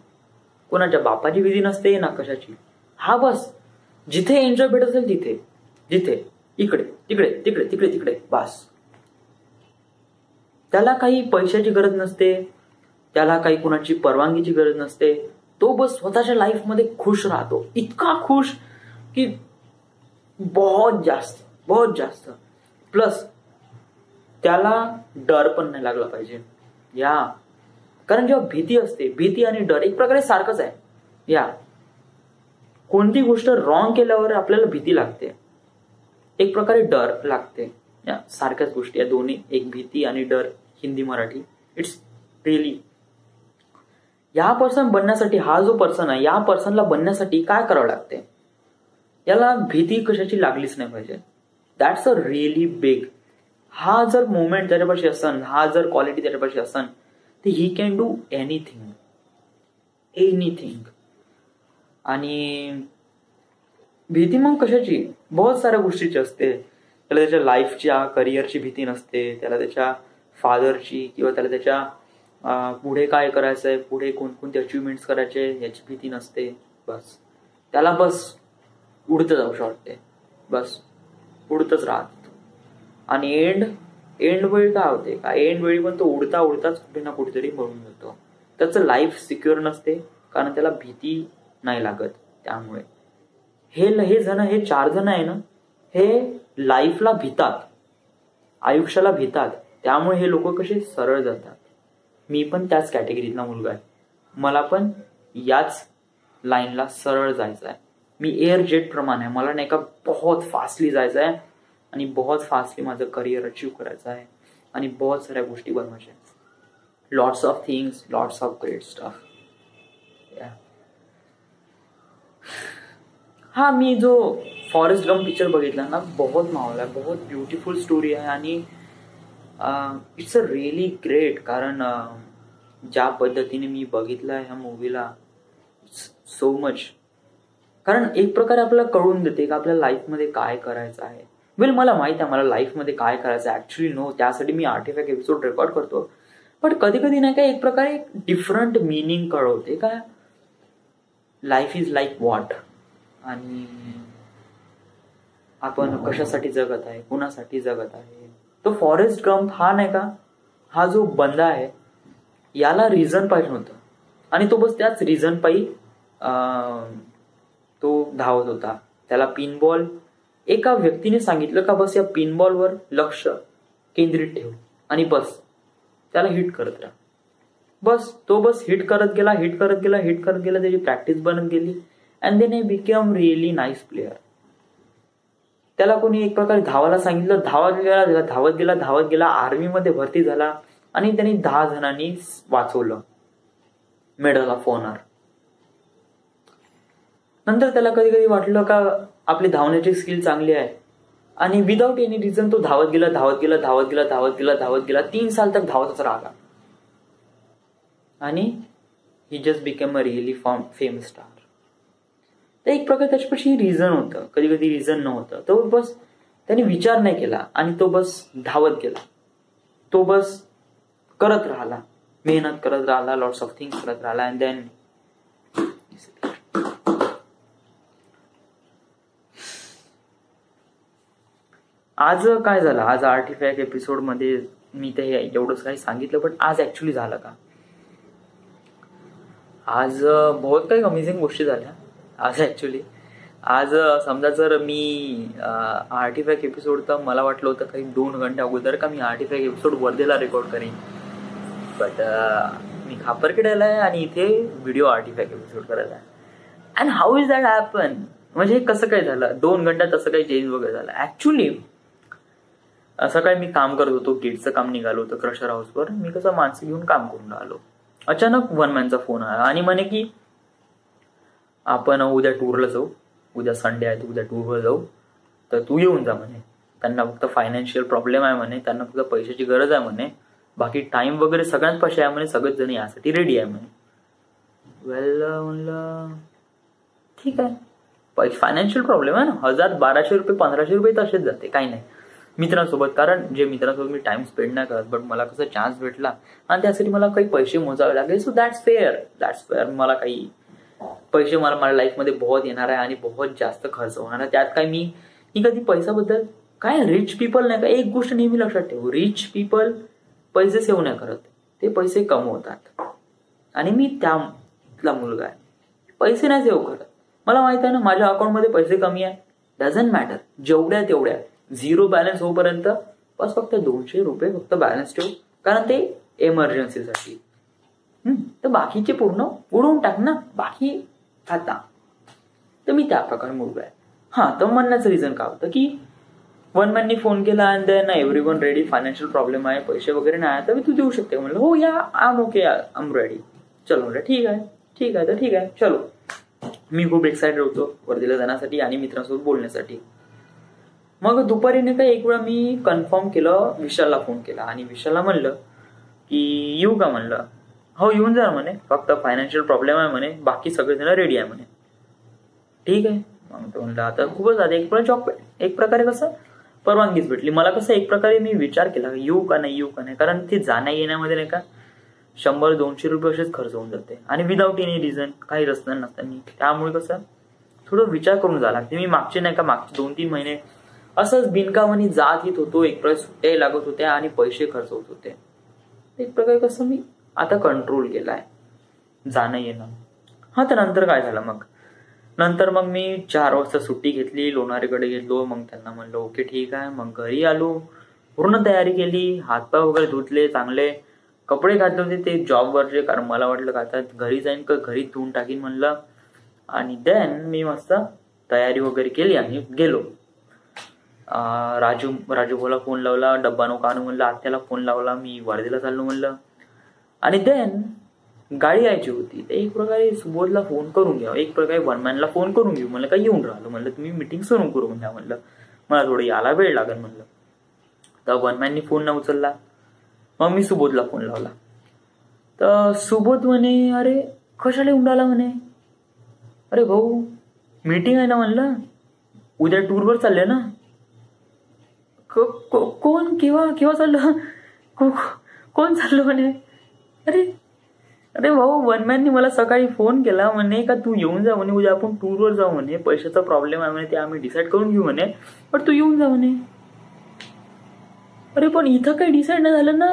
कोणाच्या बापाची भीती नसते ना कशाची. हा बस जिथे एन्जॉय भेटत असेल जिथे इकडे तिकडे बस. त्याला काही पैशाची गरज नसते, त्याला काही कुणाची परवानगीची गरज नसते. तो बस स्वतःच्या लाईफ मध्ये खुश राहतो, इतका खुश की बहुत जास्त. प्लस त्याला डर पण नाही लागला पाहिजे. कारण जेव्हा भीती असते, भीती आणि डर एक प्रकारे सारखंच आहे. कोणती गोष्ट रॉंग केल्यावर आपल्याला भीती लागते, एक प्रकारे डर लागते. सारख्याच गोष्टी या दोन्ही, एक भीती आणि डर, हिंदी मराठी. इट्स रिअली या पर्सन बनण्यासाठी, हा जो पर्सन आहे या पर्सनला बनण्यासाठी काय करावं लागते, याला भीती कशाची लागलीच नाही पाहिजे. That's a really big. हा जर मोमेंट त्याच्यापाशी असन, हा जर क्वालिटी त्याच्यापाशी असन, तर ही कॅन डू एनिथिंग. आणि भीती मग कशाची, बहुत साऱ्या गोष्टीची असते. त्याला त्याच्या लाईफच्या करिअरची भीती नसते, त्याला त्याच्या फादरची किंवा त्याला त्याच्या पुढे काय करायचंय, पुढे कोणकोणते अचिव्हमेंट्स करायचे याची भीती नसते. बस त्याला बस उडतं जाऊ वाटते, बस उडतच राहतो. आणि एंड वेळी काय होते का, एंड वेळी पण तो उडताच कुठे ना कुठेतरी मरून जातो. त्याचं लाईफ सिक्युअर नसते कारण त्याला भीती नाही लागत. त्यामुळे हे 4 जण आहे ना, हे लाईफला भितात, आयुष्याला भितात. त्यामुळे हे लोक कसे सरळ जातात. मी पण त्याच कॅटेगरीतला मुलगा आहे. मला पण याच लाईनला सरळ जायचं आहे. मी एअर जेट प्रमाणे, मला नाही का बहुत फास्टली जायचं आहे आणि बहुत फास्टली माझं करिअर अचीव्ह करायचं आहे आणि बहुत साऱ्या गोष्टी बनवायच्या. Lots of things, lots of great stuff. मी जो फॉरेस्ट गम पिक्चर बघितला ना, बहुत मावला, बहुत ब्युटिफुल स्टोरी आहे आणि इट्स अ रिअली ग्रेट. कारण ज्या पद्धतीने मी बघितलं ह्या मूवीला, सो मच. कारण एक प्रकारे आपल्याला कळून देते की आपल्या लाईफमध्ये काय करायचं आहे. वेल, मला माहित आहे मला लाईफमध्ये काय करायचं आहे ऍक्च्युली. नो, त्यासाठी मी आर्टिफॅक्ट एपिसोड रेकॉर्ड करतो. पण कधी कधी नाही का एक प्रकारे डिफरंट मिनिंग कळवते का लाईफ इज लाईक व्हॉट, आणि आपण कशासाठी जगत आहे, कुणासाठी जगत आहे. तो फॉरेस्ट गंप हा नाही का, हा जो बंदा आहे याला रिझन पाहिजे होतं आणि तो बस त्याच रिझन पायी तो धावत होता. त्याला पिनबॉल एका व्यक्तीने सांगितलं का बस या पिनबॉलवर लक्ष केंद्रित ठेव आणि बस त्याला हिट करत राहा. तो हिट करत गेला. त्याची प्रॅक्टिस बनत गेली and then he become really nice player. त्याला कोणी एक प्रकारे धावायला सांगितलं, धावत गेला. आर्मीमध्ये भरती झाला आणि त्यांनी 10 जणांनी वाचवलं, मेडल ऑफ ऑनर. नंतर त्याला कधी कधी वाटलं का आपली धावण्याची स्किल चांगली आहे आणि विदाउट एनी रिझन तो धावत गेला. 3 साल तक धावतच राहिला आणि he just become a really famous star. तर एक प्रकारे त्याच्यापाशी रिझन होतं, कधी कधी रिझन नव्हतं. तो बस त्याने विचार नाही केला आणि तो बस धावत गेला. तो बस करत राहिला, मेहनत करत राहिला, लॉट्स ऑफ थिंग्स करत राहिला अँड देन आज काय झालं. आज आर्टिफॅक्ट एपिसोड मध्ये मी ते एवढंच काही सांगितलं, पण आज ऍक्च्युली झालं का. आज बहुत काही अमेझिंग गोष्टी झाल्या आज ऍक्च्युली. आज समजा जर मी आर्टिफॅक्ट एपिसोड तर मला वाटलं होतं काही 2 घंटे अगोदर का मी आर्टिफॅक्ट एपिसोड वर्धेला रेकॉर्ड करेन, बट मी खापरखेड्याला आहे आणि इथे व्हिडिओ आर्टिफॅक्ट एपिसोड करायला आहे. And how is that happen, म्हणजे कसं काय झालं 2 घंट्यात असं काही चेंज वगैरे झालं. ऍक्च्युली असं काय मी काम करत होतो, गेटचं काम निघालो होतं क्रशर हाऊसवर. मी कसं माणसं घेऊन काम करून राहिलो. अचानक वन मॅनचा फोन आला आणि म्हणे की आपण उद्या टूरला जाऊ, उद्या संडे आहे, उद्या टूरवर जाऊ, तर तू येऊन जा म्हणे. त्यांना फक्त फायनान्शियल प्रॉब्लेम आहे म्हणे, त्यांना फक्त पैशाची गरज आहे म्हणे, बाकी टाइम वगैरे सगळ्यांच पैसे आहे म्हणे, सगळेच जण यासाठी रेडी आहे म्हणे. वेल म्हणलं ठीक आहे, फायनान्शियल प्रॉब्लेम आहे ना, 1000, 1200 रुपये, 1500 रुपये तसेच जाते, काही नाही. मित्रांसोबत, कारण जे मित्रांसोबत मी टाइम स्पेंड नाही करत, बट मला कसं चान्स भेटला आणि त्यासाठी मला काही पैसे मोजावे लागले. So that's fair. मला काही पैसे मला लाईफमध्ये बहुत येणार आहे आणि बहुत जास्त खर्च होणार आहे. त्यात काय मी कधी पैशाबद्दल काय, रिच पीपल नाही का, एक गोष्ट नेहमी लक्षात ठेवू, रिच पीपल पैसे सेव्ह नाही करत, ते पैसे कमवतात. आणि मी त्यातला मुलगा आहे, पैसे नाही सेव्ह करत. मला माहित आहे ना माझ्या अकाउंटमध्ये पैसे कमी आहे, डझंट मॅटर, जेवढ्या तेवढ्या 0 बॅलन्स होईपर्यंत बस फक्त 200 रुपये फक्त बॅलन्स ठेवू, कारण ते एमर्जन्सीसाठी. तर बाकीचे पूर्ण उडवून टाक ना, बाकी आता. तर मी त्या प्रकारे मुलगा आहे. तर म्हणण्याचं रिझन काय होतं की वन मॅननी फोन केला and then everyone ready, financial problem आहे, पैसे वगैरे नाही, तर मी तू देऊ शकते म्हणलं. हो yeah, I am okay, I am ready. चलो म्हणलं ठीक आहे, चलो. मी खूप एक्साइटेड होतो वर्धेला जाण्यासाठी आणि मित्रांसोबत बोलण्यासाठी. मग दुपारी नाही का एक वेळा मी कन्फर्म केलं, विशालला फोन केला आणि विशालला म्हणलं की येऊ का म्हणलं. हो येऊन जा म्हणे, फक्त फायनान्शियल प्रॉब्लेम आहे म्हणे, बाकी सगळेजण रेडी आहे म्हणे. ठीक आहे मग तो म्हणलं आता खूपच झालं, एक प्रकारे कसं परवानगीच भेटली मला. कसं एक प्रकारे मी विचार केला येऊ का नाही, कारण ते जाण्या येण्यामध्ये नाही का 100-200 रुपये असेच खर्च होऊन जाते आणि विदाऊट एनी रिझन, काही रस्ता नसताना. त्यामुळे कसं थोडं विचार करून जावं लागते. मी मागचे 2-3 महिने असंच बिनकामानी जात येत होतो, एक प्रकारे सुट्ट्याही लागत होत्या आणि पैसे खर्च होत होते. एक प्रकारे कसं मी आता कंट्रोल केलाय जाणं येणं. तर नंतर काय झालं, नंतर मी 4 वाजता सुट्टी घेतली, लोणारीकडे गेलो. मग त्यांना म्हणलं ओके ठीक आहे. मग घरी आलो, पूर्ण तयारी केली, हातपाय वगैरे धुतले, चांगले कपडे घातले होते ते जॉबवरचे, कारण मला वाटलं का आता घरी जाईन का घरी धुवून टाकीन म्हणलं. आणि देन मी मस्त तयारी वगैरे केली आणि गेलो. राजू भाऊला फोन लावला, डब्बा नको आणू म्हणलं, आत्याला फोन लावला, मी वर्धेला चाललो म्हणलं. आणि देन गाडी यायची होती, तर एक प्रकारे सुबोधला फोन करून घ्या, एक प्रकारे वनमॅनला फोन करून घेऊ म्हणलं, काय येऊन राहिलो म्हणलं, तुम्ही मिटिंग सुरू करू म्हणलं, मला थोडं यायला वेळ लागेल म्हणलं. तर वनमॅननी फोन न उचलला. मग मी सुबोधला फोन लावला, तर सुबोध म्हणे अरे कशाला येऊन राहिला म्हणे. अरे भाऊ मीटिंग आहे ना म्हणलं, उद्या टूरवर चालले ना. कोण केव्हा चाललं, कोण चाललं म्हणे. अरे भाऊ वनमॅननी मला सकाळी फोन केला म्हणे का तू येऊन जा म्हणे, उद्या आपण टूरवर जाऊ म्हणे, पैशाचा प्रॉब्लेम आहे म्हणे, ते आम्ही डिसाईड करून घेऊ म्हणे, पण तू येऊन जा म्हणे. अरे पण इथं काही डिसाईड नाही झालं ना,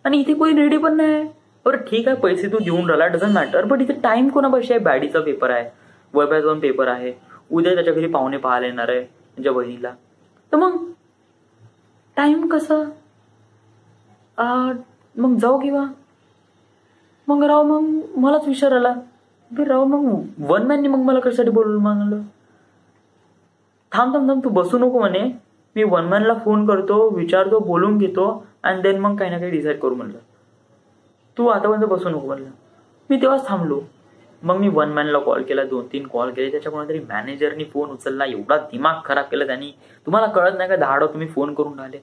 आणि इथे कोणी रेडी पण नाही. बरं ठीक आहे, पैसे तू देऊन राहिला, डझंट मॅटर, बट इथे टाइम कोणापाशी आहे, बॅडीचा पेपर आहे, वैभ्याचा पेपर आहे, उद्या त्याच्या घरी पाहुणे पाहायला येणार आहे त्याच्या बहिणीला. तर मग टाइम कसा, मग जाऊ किंवा मग राव. मग मलाच विचार आला, राव मग वन मॅननी मग मला कशासाठी बोलवलं. म्हणलं थांब तू बसू नको म्हणे, मी वन मॅनला फोन करतो, विचारतो, बोलून घेतो आणि देन मग काही ना काही डिसाईड करू म्हणलं. तू आतापर्यंत बसू नको म्हणलं. मी तेव्हाच थांबलो. मग मी वन मॅनला कॉल केला, 2-3 कॉल केले. त्याच्या कोणातरी मॅनेजरनी फोन उचलला. एवढा दिमाग खराब केला त्यांनी, तुम्हाला कळत नाही का 10 तुम्ही फोन करून राहिले.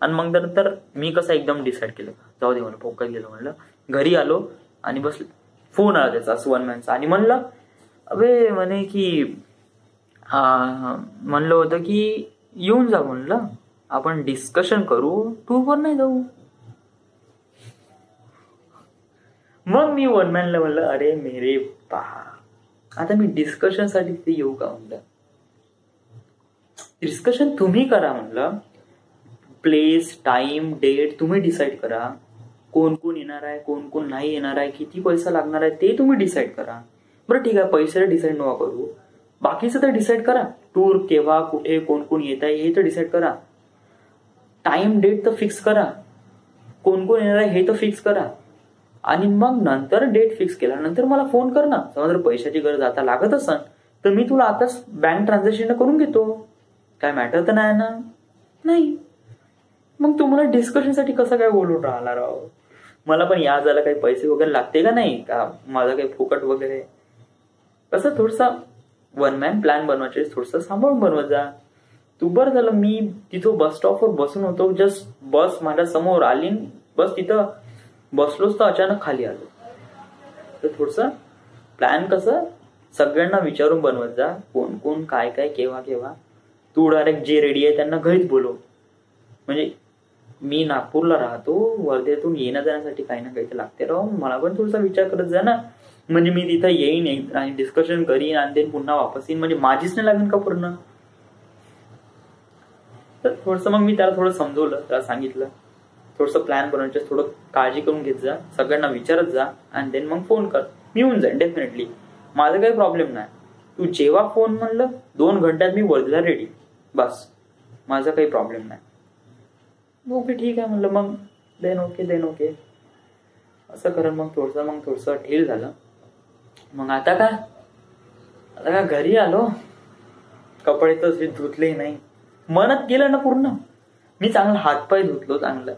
आणि मग नंतर मी कसं एकदम डिसाईड केलं, जाऊ दे म्हणलं, फोकास गेलो म्हणलं. घरी आलो आणि बसलो. फोन आला त्याचा वन मॅनचा आणि म्हणलं अबे म्हणे की म्हणलं होतं की येऊन जा म्हणलं, आपण डिस्कशन करू, टूरवर नाही जाऊ. मग मी वन मॅनला म्हणलं अरे मेरे पहा, आता मी डिस्कशन साठी तिथे येऊ का म्हणलं. डिस्कशन तुम्ही करा म्हणलं, प्लेस, टाइम, डेट तुम्ही डिसाईड करा. कोण कोण येणार आहे, कोण कोण नाही येणार आहे, किती पैसा लागणार आहे ते तुम्ही डिसाईड करा. बरं ठीक आहे, पैसे डिसाईड नका करू, बाकीचं तर डिसाईड करा. टूर केव्हा, कुठे, कोण कोण येत आहे हे तर डिसाईड करा. टाइम, डेट तर फिक्स करा. कोण कोण येणार आहे हे तर फिक्स करा. आणि मग नंतर डेट फिक्स केल्यानंतर मला फोन कर ना. समजा जर पैशाची गरज आता लागत असेल तर मी तुला आताच बँक ट्रान्झॅक्शन करून घेतो, काय मॅटर तर नाही ना. नाही मग तुम्हाला डिस्कशनसाठी कसं काय बोलून राहणार आहो. मला पण या झाला काही पैसे वगैरे लागते का नाही का, माझं काही फुकट वगैरे. कसं थोडसा वन मॅन प्लॅन बनवायचे, थोडस सांभाळून बनवत जा. तू बरं झालं मी तिथं बस स्टॉपवर बसून होतो, जस्ट बस माझ्या समोर आली, बस तिथं बसलोच तर अचानक खाली आलो. तर थोडस प्लॅन कसं सगळ्यांना विचारून बनवत जा, कोण कोण काय काय केव्हा केव्हा. तू डायरेक्ट जे रेडी आहे त्यांना घरीच बोलव. म्हणजे मी नागपूरला राहतो, वर्धेतून येण्या जाण्यासाठी काही ना काही तर लागते राहू, मला पण थोडासा विचार करत जा ना. म्हणजे मी तिथं येईन आणि डिस्कशन करीन आणि ते पुन्हा वापस येईन, म्हणजे माझीच नाही लागेल का पूर्ण. तर थोडस मग मी त्याला थोडं समजवलं, त्याला सांगितलं थोडंसं प्लॅन बनवायचं, थोडं काळजी करून घेत जा, सगळ्यांना विचारत जा आणि देन मग फोन कर. मी येऊन जाईन डेफिनेटली, माझं काही प्रॉब्लेम नाही. तू जेव्हा फोन म्हणलं 2 घंट्यात मी वर्धेला रेडी, बस माझा काही प्रॉब्लेम नाही. ओके ठीक आहे म्हणलं. मग देन ओके असं करून मग थोडंसं ढील झालं. मग आता का घरी आलो, कपडे तर धुतले नाही, मनत गेलं ना पूर्ण. मी चांगलं हातपाय धुतलो चांगलं,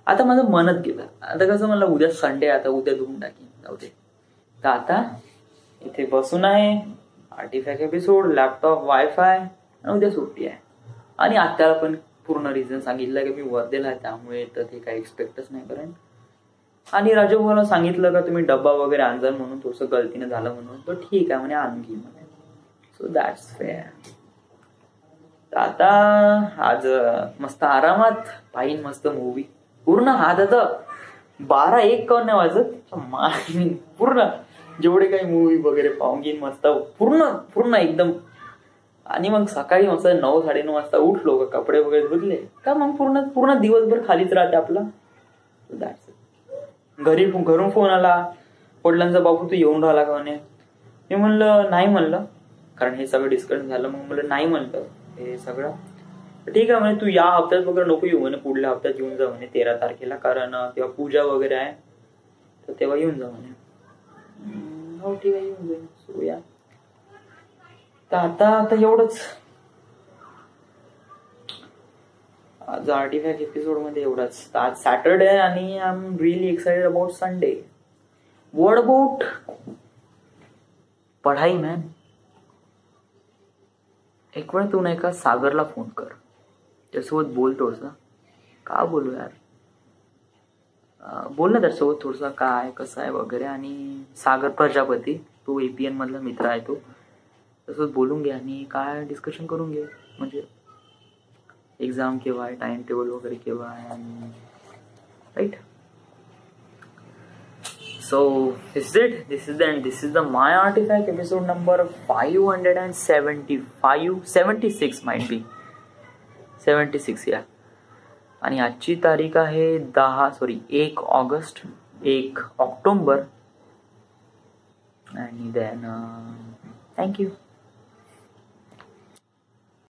आता माझं मनत गेलं. आता कसं म्हणलं उद्या संडे, आता उद्या धुवून टाकीन, जाऊ दे. तर आता इथे बसून आहे, आर्टिफॅक्ट एपिसोड, लॅपटॉप, वायफाय, आणि उद्या सुट्टी आहे. आणि आत्याला पण पूर्ण रिझन सांगितलं की मी वर्धेला आहे त्यामुळे, तर ते काही एक्सपेक्टच नाही करेन. आणि राजूभाऊला सांगितलं का तुम्ही डब्बा वगैरे आणजाल म्हणून, थोडंसं गलतीनं झालं म्हणून, तो ठीक आहे म्हणे आणून घेईन म्हणे. So that's fair. आता आज मस्त आरामात पाहिन मस्त मूवी पूर्ण. आज आता 12-1 करून नाही वाजत, पूर्ण जेवढे काही मूवी वगैरे पाहून घेईन मस्त पूर्ण एकदम. आणि मग सकाळी मस्त 9-9:30 वाजता उठलो का, कपडे वगैरे धुतले का, मग पूर्ण दिवसभर खालीच राहते आपला. घरून फोन आला वडिलांचा, बाबू तू येऊन राहिला का म्हणे. मी म्हणलं नाही म्हणलं, कारण हे सगळं डिस्कशन झालं. मग म्हणलं नाही म्हणलं हे सगळं ठीक आहे म्हणे, तू या हप्त्यात वगैरे नको येऊ म्हणे, पुढल्या हप्त्यात येऊन जा म्हणे 13 तारखेला, कारण तेव्हा पूजा वगैरे आहे, तर तेव्हा येऊन जा म्हणे. हो ठीक आहे येऊन जाईल. सो या तर आता एवढंच आज आर्टिफॅक्ट एपिसोड मध्ये एवढंच. आज सॅटरडे आणि I am really excited about Sunday. What about पढाई मॅन. एक वेळ तू नाही का सागरला फोन कर, त्याच्यासोबत बोल थोडंसं. का बोलू यार, बोल ना त्याच्यासोबत थोडंसं काय कसं आहे वगैरे. आणि सागर प्रजापती, तो APN मधला मित्र आहे, तो त्यासोबत बोलून घे आणि काय डिस्कशन करून घे. म्हणजे एक्झाम केव्हा आहे, टाइम टेबल वगैरे केव्हा आहे, आणि right. So this is it. This is the My Artifact episode number 576 might be 76 या. आणि आजची तारीख आहे 1 ऑगस्ट, 1 ऑक्टोबर. आणि देन थँक्यू.